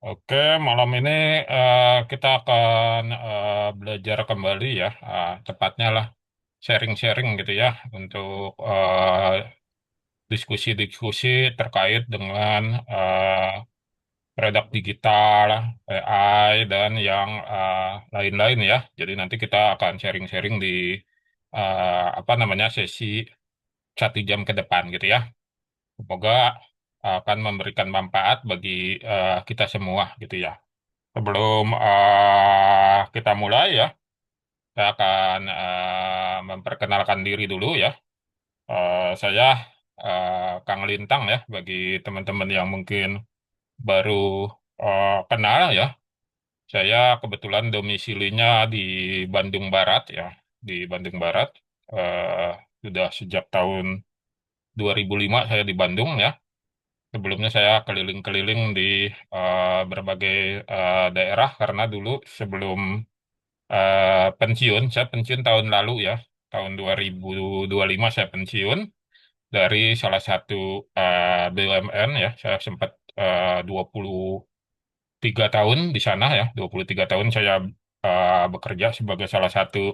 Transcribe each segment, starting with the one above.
Oke, malam ini kita akan belajar kembali ya, tepatnya lah sharing-sharing gitu ya untuk diskusi-diskusi terkait dengan produk digital, AI, dan yang lain-lain ya. Jadi nanti kita akan sharing-sharing di apa namanya sesi 1 jam ke depan gitu ya. Semoga akan memberikan manfaat bagi kita semua gitu ya. Sebelum kita mulai ya, saya akan memperkenalkan diri dulu ya. Saya Kang Lintang ya, bagi teman-teman yang mungkin baru kenal ya. Saya kebetulan domisilinya di Bandung Barat ya, di Bandung Barat. Eh, Sudah sejak tahun 2005 saya di Bandung ya. Sebelumnya saya keliling-keliling di berbagai daerah karena dulu sebelum pensiun. Saya pensiun tahun lalu ya, tahun 2025 saya pensiun dari salah satu BUMN ya. Saya sempat 23 tahun di sana ya, 23 tahun saya bekerja sebagai salah satu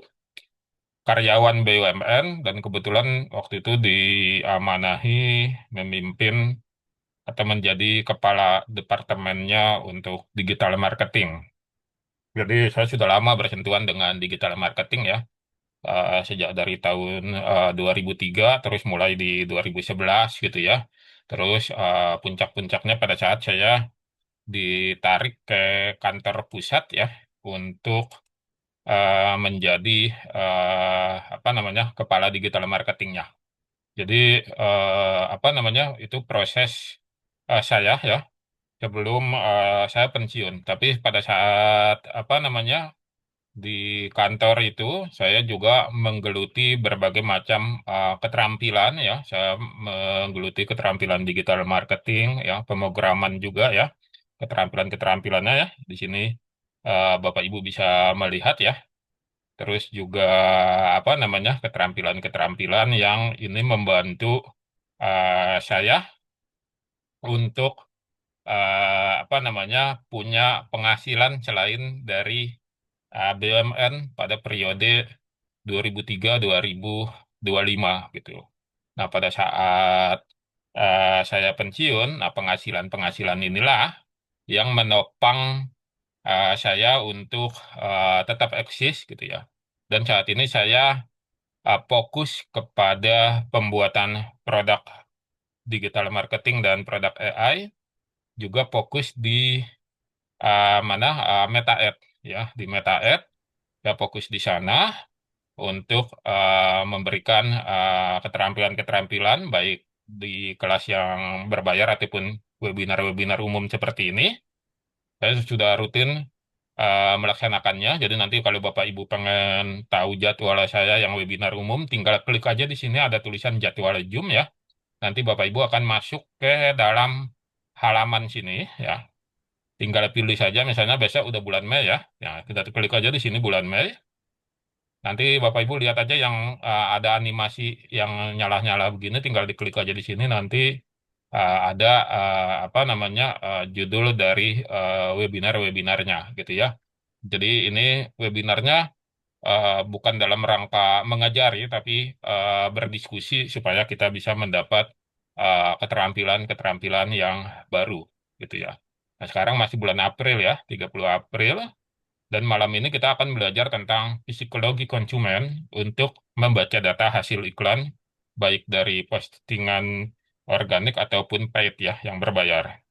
karyawan BUMN dan kebetulan waktu itu diamanahi memimpin atau menjadi kepala departemennya untuk digital marketing. Jadi saya sudah lama bersentuhan dengan digital marketing ya. Sejak dari tahun 2003 terus mulai di 2011 gitu ya. Terus puncak-puncaknya pada saat saya ditarik ke kantor pusat ya untuk menjadi apa namanya kepala digital marketingnya. Jadi apa namanya itu proses saya ya sebelum saya pensiun. Tapi pada saat apa namanya di kantor itu, saya juga menggeluti berbagai macam keterampilan ya. Saya menggeluti keterampilan digital marketing ya, pemrograman juga ya. Keterampilan-keterampilannya ya. Di sini Bapak Ibu bisa melihat ya. Terus juga apa namanya keterampilan-keterampilan yang ini membantu saya untuk apa namanya punya penghasilan selain dari BUMN pada periode 2003-2025 gitu. Nah, pada saat saya pensiun, nah penghasilan-penghasilan inilah yang menopang saya untuk tetap eksis gitu ya. Dan saat ini saya fokus kepada pembuatan produk digital marketing dan produk AI, juga fokus di mana Meta Ad ya, di Meta Ad saya fokus di sana untuk memberikan keterampilan-keterampilan baik di kelas yang berbayar ataupun webinar-webinar umum seperti ini. Saya sudah rutin melaksanakannya. Jadi nanti kalau Bapak Ibu pengen tahu jadwal saya yang webinar umum, tinggal klik aja di sini ada tulisan jadwal Zoom ya. Nanti Bapak Ibu akan masuk ke dalam halaman sini ya. Tinggal pilih saja misalnya besok udah bulan Mei ya. Ya, kita klik aja di sini bulan Mei. Nanti Bapak Ibu lihat aja yang ada animasi yang nyala-nyala begini, tinggal diklik aja di sini. Nanti ada apa namanya judul dari webinar-webinarnya gitu ya. Jadi ini webinarnya bukan dalam rangka mengajari, tapi berdiskusi supaya kita bisa mendapat keterampilan-keterampilan yang baru gitu ya. Nah sekarang masih bulan April ya, 30 April. Dan malam ini kita akan belajar tentang psikologi konsumen untuk membaca data hasil iklan, baik dari postingan organik ataupun paid ya, yang berbayar.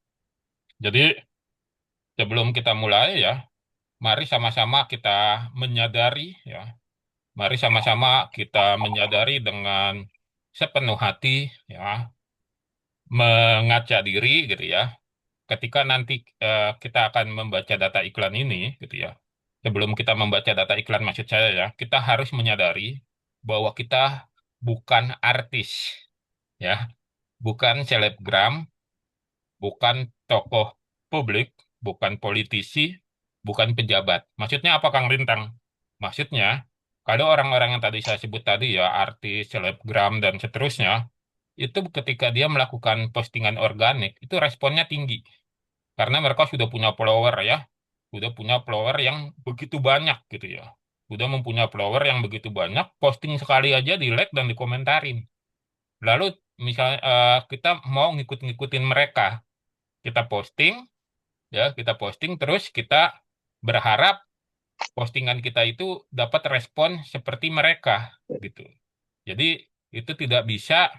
Jadi sebelum kita mulai ya, mari sama-sama kita menyadari ya, mari sama-sama kita menyadari dengan sepenuh hati ya, mengaca diri gitu ya, ketika nanti kita akan membaca data iklan ini, gitu ya. Sebelum kita membaca data iklan, maksud saya ya, kita harus menyadari bahwa kita bukan artis, ya, bukan selebgram, bukan tokoh publik, bukan politisi, bukan pejabat. Maksudnya apa, Kang Rintang? Maksudnya, kalau orang-orang yang tadi saya sebut tadi ya, artis, selebgram, dan seterusnya, itu ketika dia melakukan postingan organik, itu responnya tinggi. karena mereka sudah punya follower ya, sudah punya follower yang begitu banyak gitu ya, sudah mempunyai follower yang begitu banyak, posting sekali aja di like dan dikomentarin. Lalu misalnya kita mau ngikut-ngikutin mereka, kita posting ya, kita posting terus kita berharap postingan kita itu dapat respon seperti mereka gitu. Jadi itu tidak bisa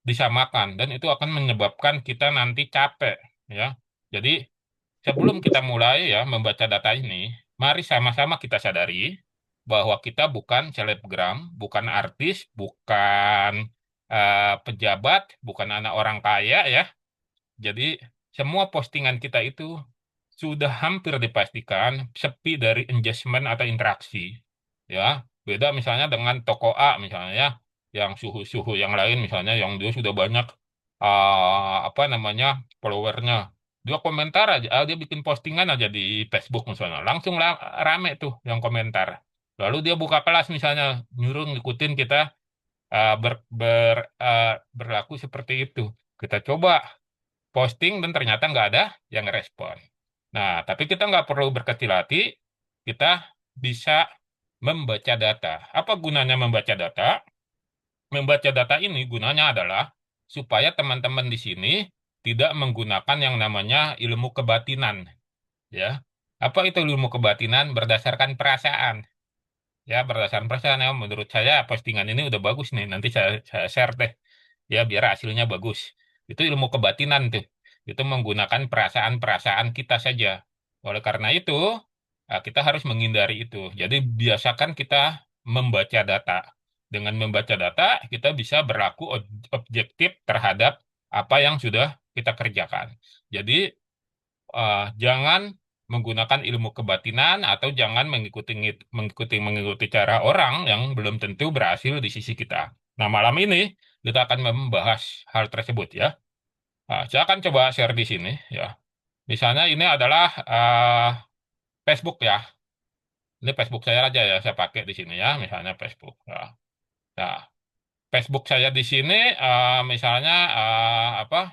disamakan dan itu akan menyebabkan kita nanti capek ya. Jadi sebelum kita mulai ya membaca data ini, mari sama-sama kita sadari bahwa kita bukan selebgram, bukan artis, bukan pejabat, bukan anak orang kaya ya. Jadi semua postingan kita itu sudah hampir dipastikan sepi dari engagement atau interaksi. Ya, beda misalnya dengan toko A misalnya ya, yang suhu-suhu yang lain misalnya yang dia sudah banyak apa namanya followernya. Dia komentar aja, dia bikin postingan aja di Facebook misalnya, langsung rame tuh yang komentar. Lalu dia buka kelas misalnya, nyuruh ngikutin kita berlaku seperti itu. Kita coba posting dan ternyata nggak ada yang respon. Nah, tapi kita nggak perlu berkecil hati, kita bisa membaca data. Apa gunanya membaca data? Membaca data ini gunanya adalah supaya teman-teman di sini tidak menggunakan yang namanya ilmu kebatinan, ya. Apa itu ilmu kebatinan? Berdasarkan perasaan. Ya, berdasarkan perasaan ya, menurut saya postingan ini udah bagus nih. Nanti saya share deh. Ya, biar hasilnya bagus. Itu ilmu kebatinan tuh. Itu menggunakan perasaan-perasaan kita saja. Oleh karena itu, kita harus menghindari itu. Jadi, biasakan kita membaca data. Dengan membaca data, kita bisa berlaku objektif terhadap apa yang sudah kita kerjakan. Jadi, jangan menggunakan ilmu kebatinan atau jangan mengikuti cara orang yang belum tentu berhasil di sisi kita. Nah, malam ini kita akan membahas hal tersebut ya. Nah, saya akan coba share di sini ya. Misalnya ini adalah Facebook ya. Ini Facebook saya aja ya, saya pakai di sini ya, misalnya Facebook. Ya. Nah, Facebook saya di sini misalnya apa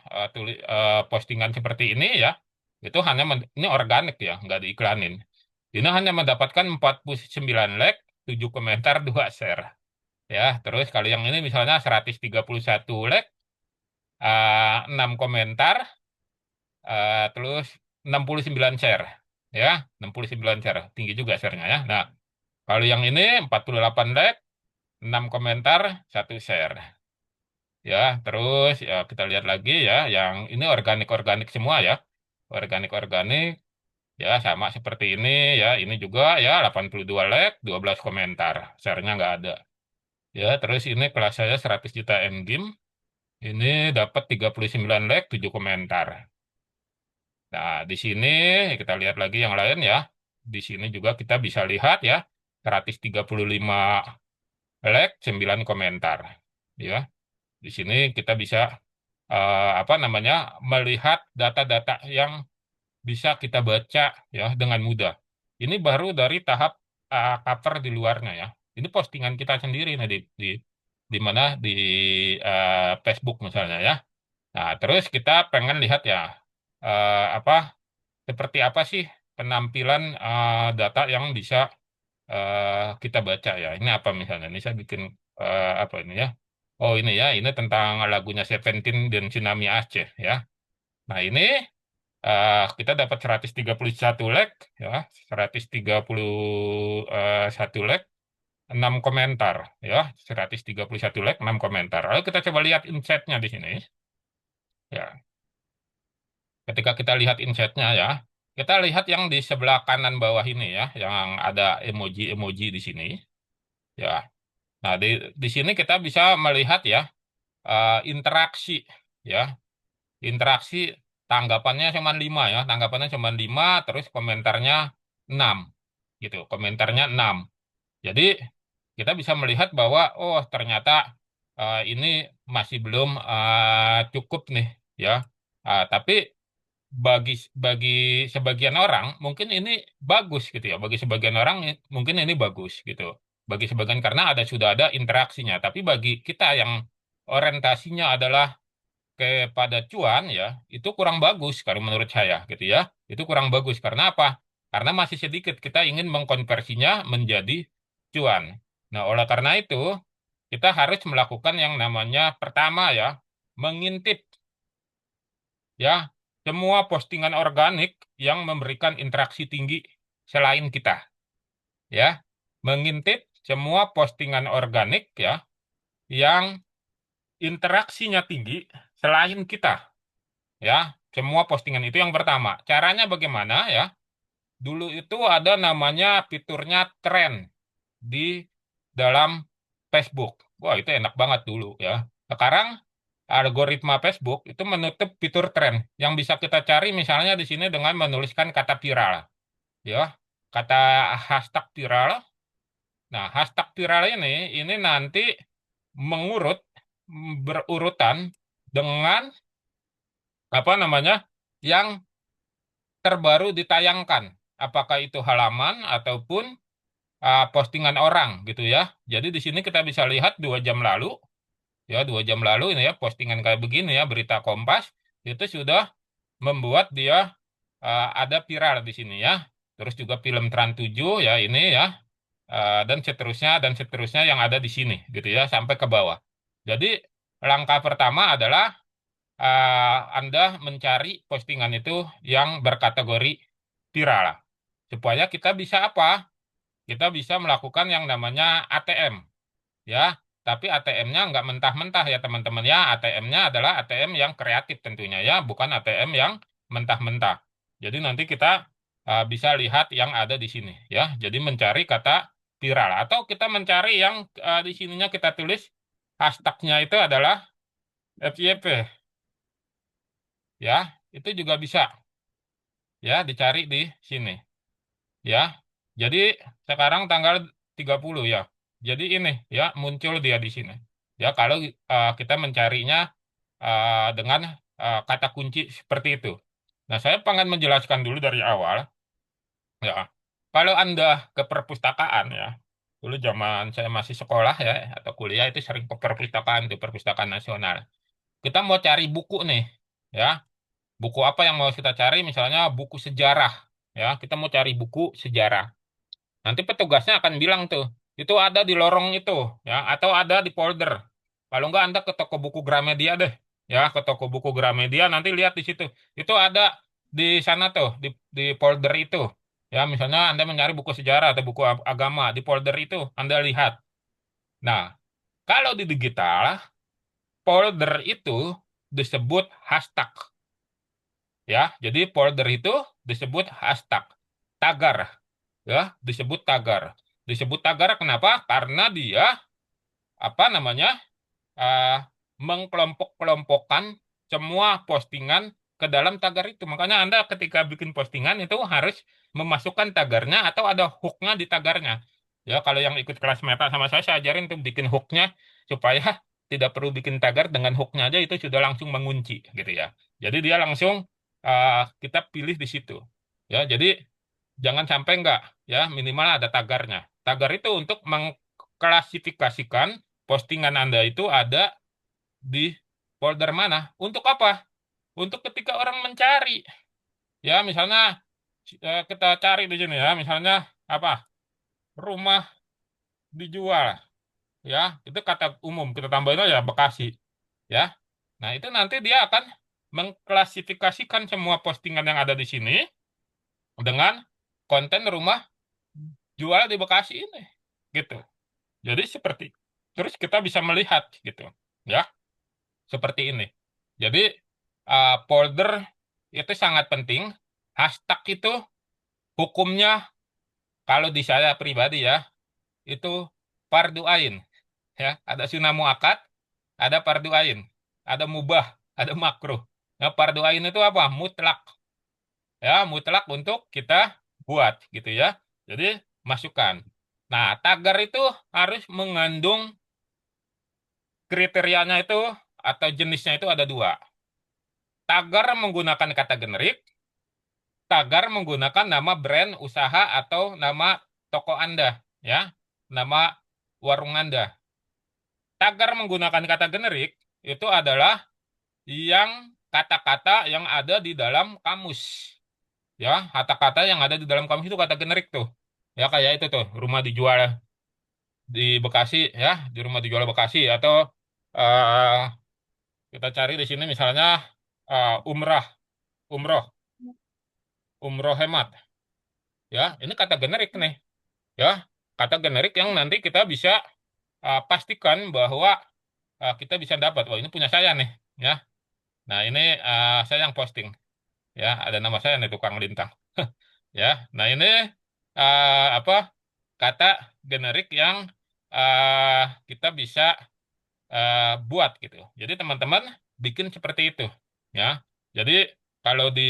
postingan seperti ini ya. Itu hanya ini organik ya, nggak diiklanin. Ini hanya mendapatkan 49 like, 7 komentar, 2 share. Ya, terus kalau yang ini misalnya 131 like, 6 komentar, terus 69 share. Ya, 69 share. Tinggi juga share-nya ya. Nah, kalau yang ini 48 like, 6 komentar, 1 share. Ya, terus ya kita lihat lagi ya, yang ini organik-organik semua ya. Organik-organik ya sama seperti ini ya. Ini juga ya 82 like, 12 komentar. Share-nya nggak ada. Ya, terus ini kelas saya 100 juta endgame. Ini dapat 39 like, 7 komentar. Nah, di sini kita lihat lagi yang lain ya. Di sini juga kita bisa lihat ya, 135 like, 9 komentar. Ya, di sini kita bisa apa namanya melihat data-data yang bisa kita baca ya dengan mudah. Ini baru dari tahap cover di luarnya ya. Ini postingan kita sendiri nih di mana di Facebook misalnya ya. Nah, terus kita pengen lihat ya apa seperti apa sih penampilan data yang bisa kita baca ya. Ini apa misalnya? Ini saya bikin apa ini ya? Oh ini ya, ini tentang lagunya Seventeen dan Tsunami Aceh ya. Nah ini kita dapat 131 like ya, 131 like, 6 komentar ya, 131 like, 6 komentar. Lalu kita coba lihat insight-nya di sini. Ya, ketika kita lihat insight-nya ya, kita lihat yang di sebelah kanan bawah ini ya, yang ada emoji-emoji di sini. Ya, nah di sini kita bisa melihat ya interaksi ya, interaksi tanggapannya cuma 5 ya, tanggapannya cuma 5, terus komentarnya 6 gitu, komentarnya 6. Jadi kita bisa melihat bahwa oh ternyata ini masih belum cukup nih ya. Tapi bagi bagi sebagian orang mungkin ini bagus gitu ya. Bagi sebagian orang mungkin ini bagus gitu. Bagi sebagian karena sudah ada interaksinya. Tapi bagi kita yang orientasinya adalah kepada cuan ya, itu kurang bagus kalau menurut saya gitu ya. Itu kurang bagus karena apa? Karena masih sedikit kita ingin mengkonversinya menjadi cuan. Nah, oleh karena itu kita harus melakukan yang namanya pertama ya, mengintip ya semua postingan organik yang memberikan interaksi tinggi selain kita ya. Mengintip semua postingan organik ya yang interaksinya tinggi selain kita ya. Semua postingan itu yang pertama. Caranya bagaimana ya? Dulu itu ada namanya fiturnya tren di dalam Facebook. Wah, itu enak banget dulu ya. Sekarang algoritma Facebook itu menutup fitur tren yang bisa kita cari misalnya di sini dengan menuliskan kata viral ya. Kata hashtag viral. Nah, hashtag viral ini nanti mengurut berurutan dengan apa namanya yang terbaru ditayangkan. Apakah itu halaman ataupun postingan orang gitu ya. Jadi di sini kita bisa lihat 2 jam lalu, ya 2 jam lalu ini ya postingan kayak begini ya berita Kompas itu sudah membuat dia ada viral di sini ya. Terus juga film Trans 7 ya ini ya dan seterusnya yang ada di sini gitu ya sampai ke bawah. Jadi langkah pertama adalah Anda mencari postingan itu yang berkategori viral supaya kita bisa apa? Kita bisa melakukan yang namanya ATM ya. Tapi ATM-nya nggak mentah-mentah ya teman-teman ya. ATM-nya adalah ATM yang kreatif tentunya ya, bukan ATM yang mentah-mentah. Jadi nanti kita bisa lihat yang ada di sini ya. Jadi mencari kata viral atau kita mencari yang di sininya kita tulis hashtagnya itu adalah FYP ya. Itu juga bisa ya dicari di sini ya. Jadi sekarang tanggal 30 ya. Jadi ini ya muncul dia di sini. Ya kalau kita mencarinya dengan kata kunci seperti itu. Nah, saya pengen menjelaskan dulu dari awal ya. Kalau Anda ke perpustakaan ya, dulu zaman saya masih sekolah ya atau kuliah itu sering ke perpustakaan di Perpustakaan Nasional. Kita mau cari buku nih ya. Buku apa yang mau kita cari? Misalnya buku sejarah ya. Kita mau cari buku sejarah. Nanti petugasnya akan bilang tuh, itu ada di lorong itu, ya, atau ada di folder. Kalau enggak Anda ke toko buku Gramedia deh, ya, ke toko buku Gramedia nanti lihat di situ. Itu ada di sana tuh, di folder itu. Ya, misalnya Anda mencari buku sejarah atau buku agama di folder itu, Anda lihat. Nah, kalau di digital, folder itu disebut hashtag, ya. Jadi folder itu disebut hashtag, tagar, ya, disebut tagar. Disebut tagar kenapa? Karena dia apa namanya eh, mengkelompok-kelompokkan semua postingan ke dalam tagar itu. Makanya Anda ketika bikin postingan itu harus memasukkan tagarnya atau ada hooknya di tagarnya. Ya, kalau yang ikut kelas meta sama saya ajarin tuh bikin hooknya supaya tidak perlu bikin tagar dengan hooknya aja itu sudah langsung mengunci gitu ya. Jadi dia langsung kita pilih di situ. Ya, jadi jangan sampai enggak ya minimal ada tagarnya. Tagar itu untuk mengklasifikasikan postingan Anda itu ada di folder mana. Untuk apa? Untuk ketika orang mencari. Ya, misalnya kita cari di sini ya, misalnya apa? Rumah dijual. Ya, itu kata umum. Kita tambahin aja Bekasi. Ya. Nah, itu nanti dia akan mengklasifikasikan semua postingan yang ada di sini dengan konten rumah jual di Bekasi ini. Gitu. Jadi seperti terus kita bisa melihat gitu. Ya, seperti ini. Jadi folder itu sangat penting. Hashtag itu hukumnya kalau di saya pribadi ya itu fardu ain ya. Ada sunnah muakkad, ada fardu ain, ada mubah, ada makruh. Nah, fardu ain itu apa? Mutlak ya, mutlak untuk kita buat gitu ya. Jadi masukkan. Nah, tagar itu harus mengandung kriterianya itu atau jenisnya itu ada dua. Tagar menggunakan kata generik, tagar menggunakan nama brand usaha atau nama toko Anda, ya, nama warung Anda. Tagar menggunakan kata generik itu adalah yang kata-kata yang ada di dalam kamus. Ya, kata-kata yang ada di dalam kamus itu kata generik tuh. Ya, kayak itu tuh, rumah dijual di Bekasi, ya, di rumah dijual Bekasi, atau eh, kita cari di sini misalnya umrah, umroh, umroh hemat. Ya, ini kata generik nih. Ya, kata generik yang nanti kita bisa pastikan bahwa kita bisa dapat. Wah, ini punya saya nih. Ya, nah ini saya yang posting. Ya, ada nama saya nih tukang lintang. Ya, nah ini apa kata generik yang uh, kita bisa buat gitu. Jadi teman-teman bikin seperti itu, ya. Jadi kalau di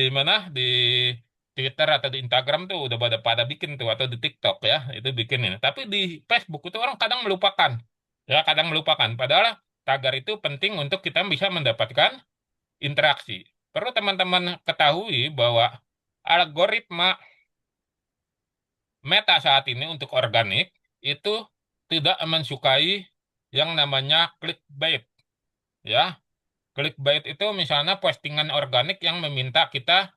mana di Twitter atau di Instagram tuh udah pada bikin tuh, atau di TikTok ya itu bikin ini. Tapi di Facebook itu orang kadang melupakan, ya kadang melupakan. Padahal tagar itu penting untuk kita bisa mendapatkan interaksi. Perlu teman-teman ketahui bahwa algoritma Meta saat ini untuk organik itu tidak mensukai yang namanya clickbait, ya. Clickbait itu misalnya postingan organik yang meminta kita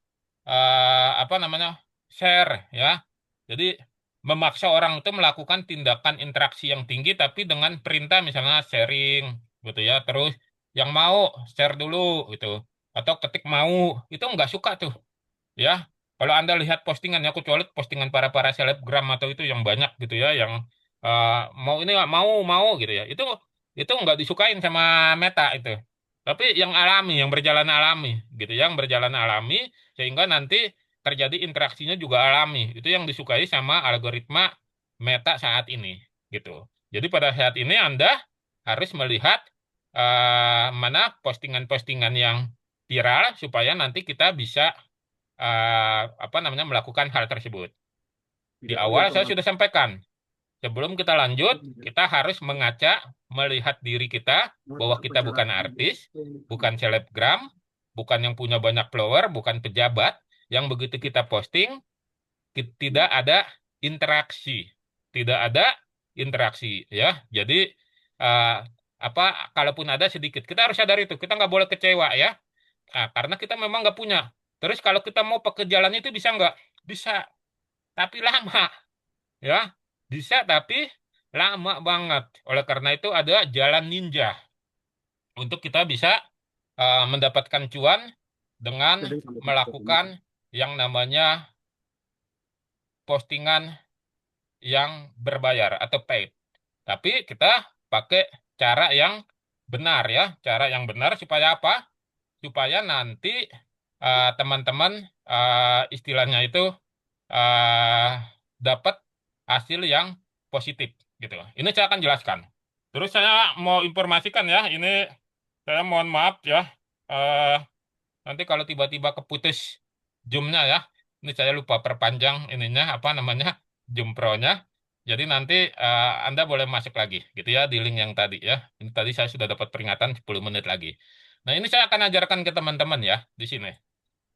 apa namanya share, ya. Jadi memaksa orang itu melakukan tindakan interaksi yang tinggi tapi dengan perintah misalnya sharing gitu ya. Terus yang mau share dulu gitu, atau ketik mau, itu nggak suka tuh, ya. Kalau Anda lihat postingan, ya kecuali postingan para selebgram atau itu yang banyak gitu ya, yang eh, mau ini nggak mau gitu ya, itu nggak disukain sama Meta itu. Tapi yang alami, yang berjalan alami gitu, yang berjalan alami sehingga nanti terjadi interaksinya juga alami, itu yang disukai sama algoritma Meta saat ini gitu. Jadi pada saat ini Anda harus melihat mana postingan-postingan yang viral supaya nanti kita bisa apa namanya melakukan hal tersebut. Di Tidak perlu awal saya otomatis. sudah sampaikan, sebelum kita lanjut, kita harus mengaca, melihat diri kita bahwa Masa kita bukan persyaratan artis, bukan selebgram, bukan yang punya banyak follower, bukan pejabat, yang begitu kita posting, tidak ada interaksi, tidak ada interaksi, ya. Jadi eh, apa, kalaupun ada sedikit, kita harus sadar itu, kita nggak boleh kecewa, ya. Nah, karena kita memang nggak punya. Terus kalau kita mau pakai jalan itu bisa nggak? Bisa, tapi lama, ya. Bisa, tapi lama banget. Oleh karena itu ada jalan ninja untuk kita bisa mendapatkan cuan dengan kadang sampai melakukan yang namanya postingan yang berbayar atau paid. Tapi kita pakai cara yang benar, ya. Cara yang benar supaya apa? Supaya nanti teman-teman istilahnya itu eh, dapat hasil yang positif gitu. Ini saya akan jelaskan. Terus saya mau informasikan, ya, ini saya mohon maaf, ya. Eh, Nanti kalau tiba-tiba keputus Zoom-nya, ya. Ini saya lupa perpanjang ininya apa namanya Zoom Pro-nya. Jadi nanti Anda boleh masuk lagi gitu ya di link yang tadi, ya. Ini tadi saya sudah dapat peringatan 10 menit lagi. Nah, ini saya akan ajarkan ke teman-teman, ya, di sini.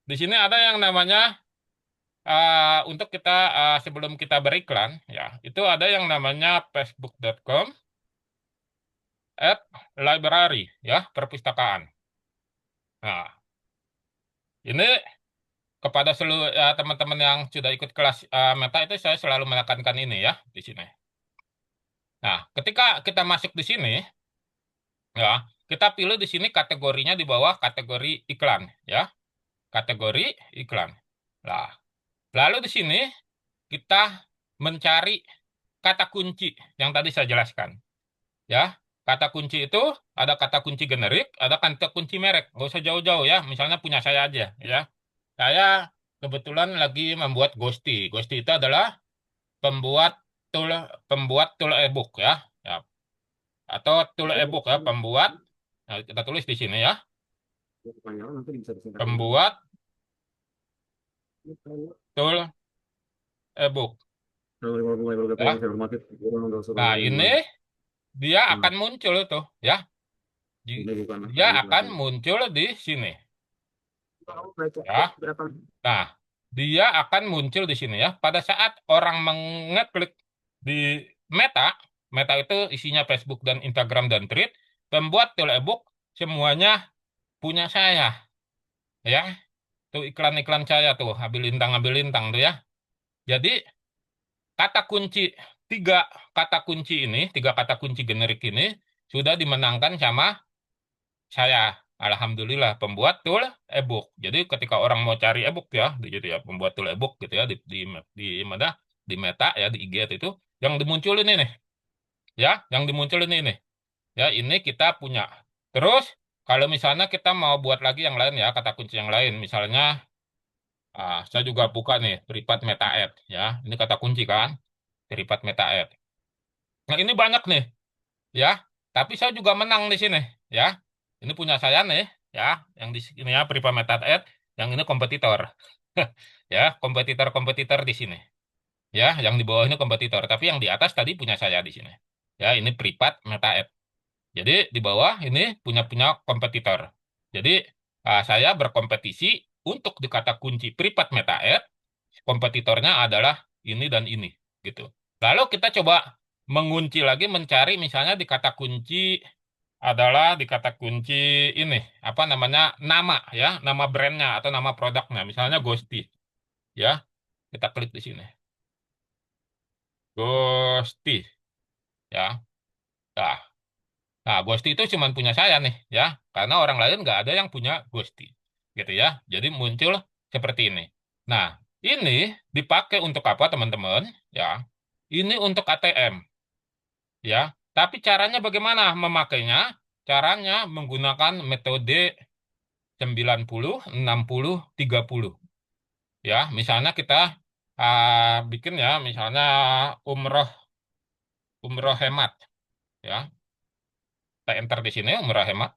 Di sini ada yang namanya untuk kita sebelum kita beriklan, ya, itu ada yang namanya facebook.com @library, ya, perpustakaan. Nah, ini kepada seluruh teman-teman yang sudah ikut kelas Meta itu saya selalu menekankan ini, ya, di sini. Nah, ketika kita masuk di sini, ya, kita pilih di sini kategorinya di bawah kategori iklan, ya, kategori iklan. Nah, lalu di sini kita mencari kata kunci yang tadi saya jelaskan. Ya, kata kunci itu ada kata kunci generik, ada kata kunci merek. Nggak usah jauh-jauh, ya. Misalnya punya saya aja, ya. Saya kebetulan lagi membuat Ghosty. Ghosty itu adalah pembuat tool pembuat tool e-book, ya. Ya, atau tool e-book, ya, pembuat. Nah, kita tulis di sini, ya. kepanjangan nanti bisa disingkat dengan Pembuat tool e-book, kalau mulai berkata yang ya. saya hormati orang nggak usah Nah, dengerin ini dulu. dia Nah, akan muncul tuh, ya. ini bukan Dia ini akan belakang. muncul di sini, Kalau baca ya. belakang. Nah, dia akan muncul di sini, ya. Pada saat orang mengeklik di Meta, Meta itu isinya Facebook dan Instagram dan Thread, pembuat tool e-book semuanya punya saya, ya. Tuh iklan-iklan saya tuh, ambil lintang tuh ya. Jadi kata kunci tiga tiga kata kunci generik ini sudah dimenangkan sama saya. Alhamdulillah pembuat tool ebook. Jadi ketika orang mau cari ebook ya, jadi ya pembuat tool ebook gitu ya di mana di Meta ya di IG itu yang dimunculin ini ya, yang dimunculin ini ya ini kita punya. Terus kalau misalnya kita mau buat lagi yang lain ya kata kunci yang lain, misalnya saya juga buka nih Privat Meta Ad ya, ini kata kunci kan Privat Meta Ad. Nah ini banyak nih ya. Tapi saya juga menang di sini, ya. Ini punya saya nih, ya. Yang di sini ya, Priva Meta Ed, yang ini kompetitor. Ya, kompetitor-kompetitor di sini. Ya, yang di bawah ini kompetitor. Tapi yang di atas tadi punya saya di sini. Ya, ini Privat Meta Ed. Jadi di bawah ini punya kompetitor. Jadi saya berkompetisi untuk di kata kunci Privat Meta Ed. Kompetitornya adalah ini dan ini, gitu. Lalu kita coba mengunci lagi, mencari misalnya di kata kunci adalah di kata kunci ini apa namanya nama ya nama brandnya atau nama produknya misalnya Ghosty ya kita klik di sini Ghosty ya nah, nah Ghosty itu cuma punya saya nih ya karena orang lain nggak ada yang punya Ghosty gitu ya jadi muncul seperti ini. Nah ini dipakai untuk apa teman-teman ya ini untuk ATM ya tapi caranya bagaimana memakainya caranya menggunakan metode 90, 60, 30. Ya, misalnya kita bikin ya, misalnya umroh umroh hemat ya. Kita enter di sini umroh hemat.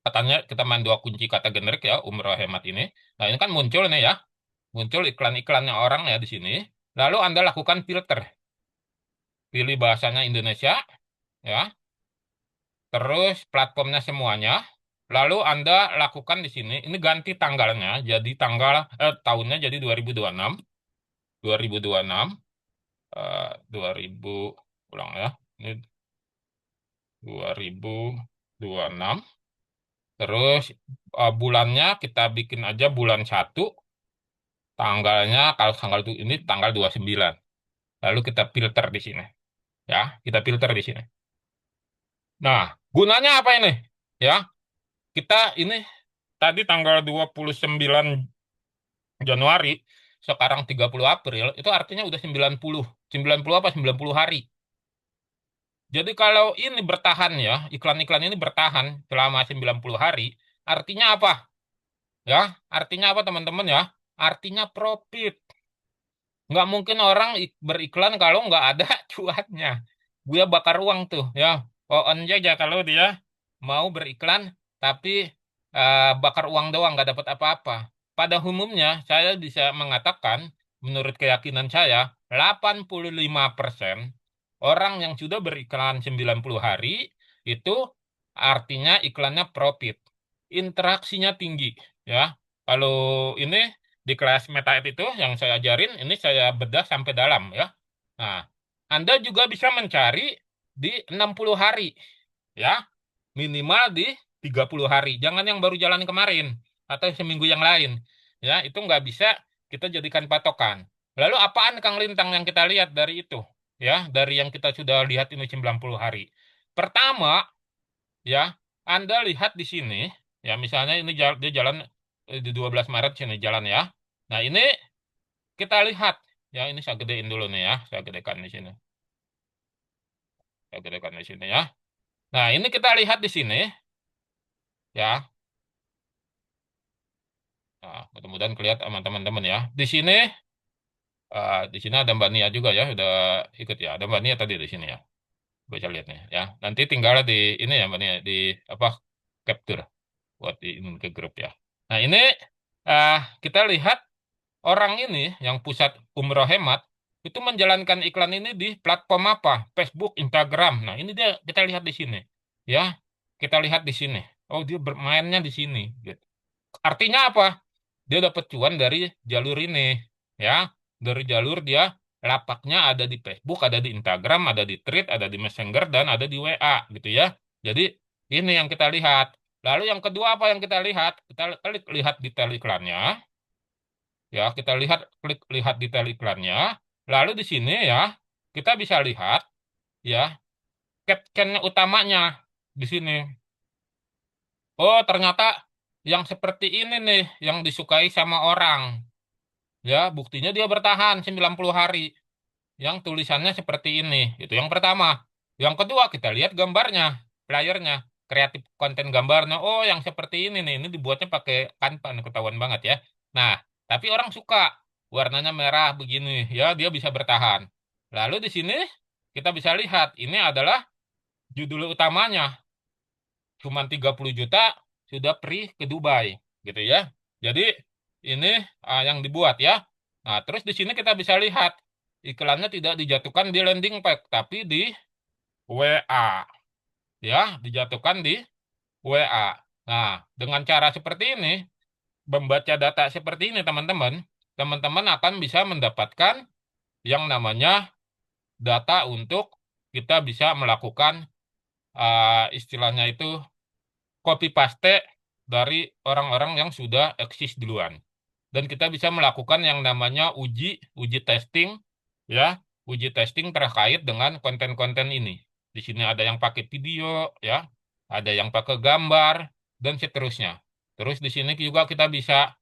Katanya kita main dua kunci kata generik ya, umroh hemat ini. Nah, ini kan muncul nih ya. Muncul iklan-iklannya orang ya di sini. Lalu Anda lakukan filter. Pilih bahasanya Indonesia ya. Terus platformnya semuanya. Lalu Anda lakukan di sini, ini ganti tanggalnya, jadi tahunnya jadi 2026, 2026, 2000 ulang ya. Ini 2026. Terus bulannya kita bikin aja bulan 1, tanggalnya kalau tanggal itu ini tanggal 29. Lalu kita filter di sini. Ya, kita filter di sini. Nah, gunanya apa ini? Ya, kita ini tadi tanggal 29 Januari, sekarang 30 April, itu artinya udah 90 apa 90 hari. Jadi kalau ini bertahan ya, iklan-iklan ini bertahan selama 90 hari, artinya apa? Ya, artinya apa teman-teman ya? Artinya profit. Nggak mungkin orang beriklan kalau nggak ada cuannya. Gue bakar uang tuh ya. On aja kalau dia mau beriklan tapi bakar uang doang nggak dapat apa-apa. Pada umumnya saya bisa mengatakan menurut keyakinan saya 85% orang yang sudah beriklan 90 hari itu artinya iklannya profit. Interaksinya tinggi ya. Kalau ini di kelas MetaEd itu yang saya ajarin, ini saya bedah sampai dalam ya. Nah, Anda juga bisa mencari di 60 hari ya, minimal di 30 hari. Jangan yang baru jalan kemarin atau seminggu yang lain. Ya, itu nggak bisa kita jadikan patokan. Lalu apaan Kang Lintang yang kita lihat dari itu? Ya, dari yang kita sudah lihat ini 90 hari. Pertama, ya, Anda lihat di sini, ya misalnya ini dia jalan di 12 Maret sini jalan ya. Nah, ini kita lihat, ya ini saya gedein dulu nih ya, saya gedekan di sini. Saya gedekan di sini ya. Nah, ini kita lihat di sini, ya. Nah, mudah-mudahan kelihatan sama teman-teman ya. Di sini ada Mbak Nia juga ya, udah ikut ya. Ada Mbak Nia tadi di sini ya. Bisa lihat nih ya. Nanti tinggal di ini ya Mbak Nia, di apa capture buat di ke grup ya. Nah, ini uh, kita lihat orang ini yang pusat umroh hemat itu menjalankan iklan ini di platform apa? Facebook, Instagram. Nah, ini dia kita lihat di sini. Ya, kita lihat di sini. Oh, dia bermainnya di sini. Gitu. Artinya apa? Dia dapat cuan dari jalur ini. Ya, dari jalur dia lapaknya ada di Facebook, ada di Instagram, ada di Thread, ada di Messenger, dan ada di WA gitu ya. Jadi ini yang kita lihat. Lalu yang kedua apa yang kita lihat? Kita klik lihat detail iklannya, ya kita klik lihat detail iklannya. Lalu di sini ya kita bisa lihat ya caption utamanya di sini. Oh ternyata yang seperti ini nih yang disukai sama orang. Ya buktinya dia bertahan 90 hari. Yang tulisannya seperti ini. Itu yang pertama. Yang kedua, kita lihat gambarnya, flyernya, kreatif konten gambarnya. Oh, yang seperti ini nih, ini dibuatnya pakai Canva, nih, ketahuan banget ya. Nah, tapi orang suka warnanya merah begini, ya dia bisa bertahan. Lalu di sini kita bisa lihat ini adalah judul utamanya, cuma 30 juta sudah free ke Dubai, gitu ya. Jadi ini yang dibuat ya. Nah, terus di sini kita bisa lihat iklannya tidak dijatuhkan di landing page, tapi di WA, ya, dijatuhkan di WA. Nah, dengan cara seperti ini, membaca data seperti ini, teman-teman, teman-teman akan bisa mendapatkan yang namanya data untuk kita bisa melakukan istilahnya itu copy paste dari orang-orang yang sudah eksis duluan. Dan kita bisa melakukan yang namanya uji testing, ya, uji testing terkait dengan konten-konten ini. Di sini ada yang pakai video, ya, ada yang pakai gambar, dan seterusnya. Terus di sini juga kita bisa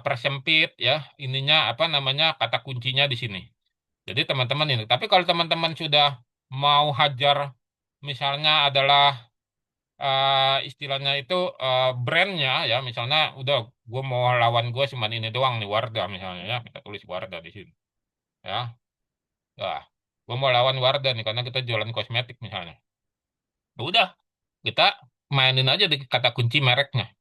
persempit, ya, ininya apa namanya kata kuncinya di sini. Jadi teman-teman ini. Tapi kalau teman-teman sudah mau hajar, misalnya adalah istilahnya itu brandnya ya misalnya udah gue mau lawan gue cuman ini doang nih Wardah misalnya ya kita tulis Wardah di sini ya nah, gue mau lawan Wardah nih karena kita jualan kosmetik misalnya. Ya udah kita mainin aja di kata kunci mereknya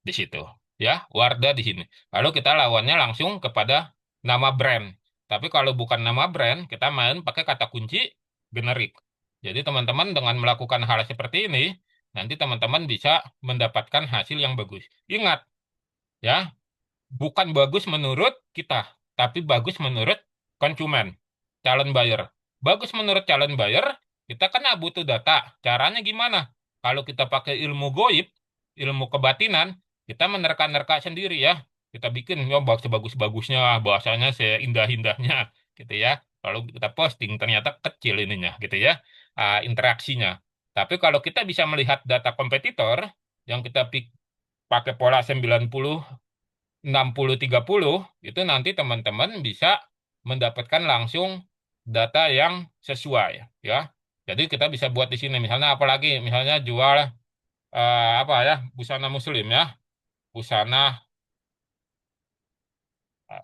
di situ ya Wardah di sini lalu kita lawannya langsung kepada nama brand. Tapi kalau bukan nama brand kita main pakai kata kunci generik. Jadi teman-teman dengan melakukan hal seperti ini nanti teman-teman bisa mendapatkan hasil yang bagus. Ingat ya bukan bagus menurut kita tapi bagus menurut konsumen calon buyer. Bagus menurut calon buyer kita kan butuh data. Caranya gimana? Kalau kita pakai ilmu goib, ilmu kebatinan, kita menerka-nerka sendiri ya. Kita bikin ya sebagus-bagusnya, bahasanya seindah-indahnya gitu ya. Kalau kita posting ternyata kecil ininya gitu ya, interaksinya. Tapi kalau kita bisa melihat data kompetitor yang kita pakai pola 90 60 30 itu nanti teman-teman bisa mendapatkan langsung data yang sesuai ya. Jadi kita bisa buat di sini misalnya apalagi misalnya jual apa ya busana muslim ya busana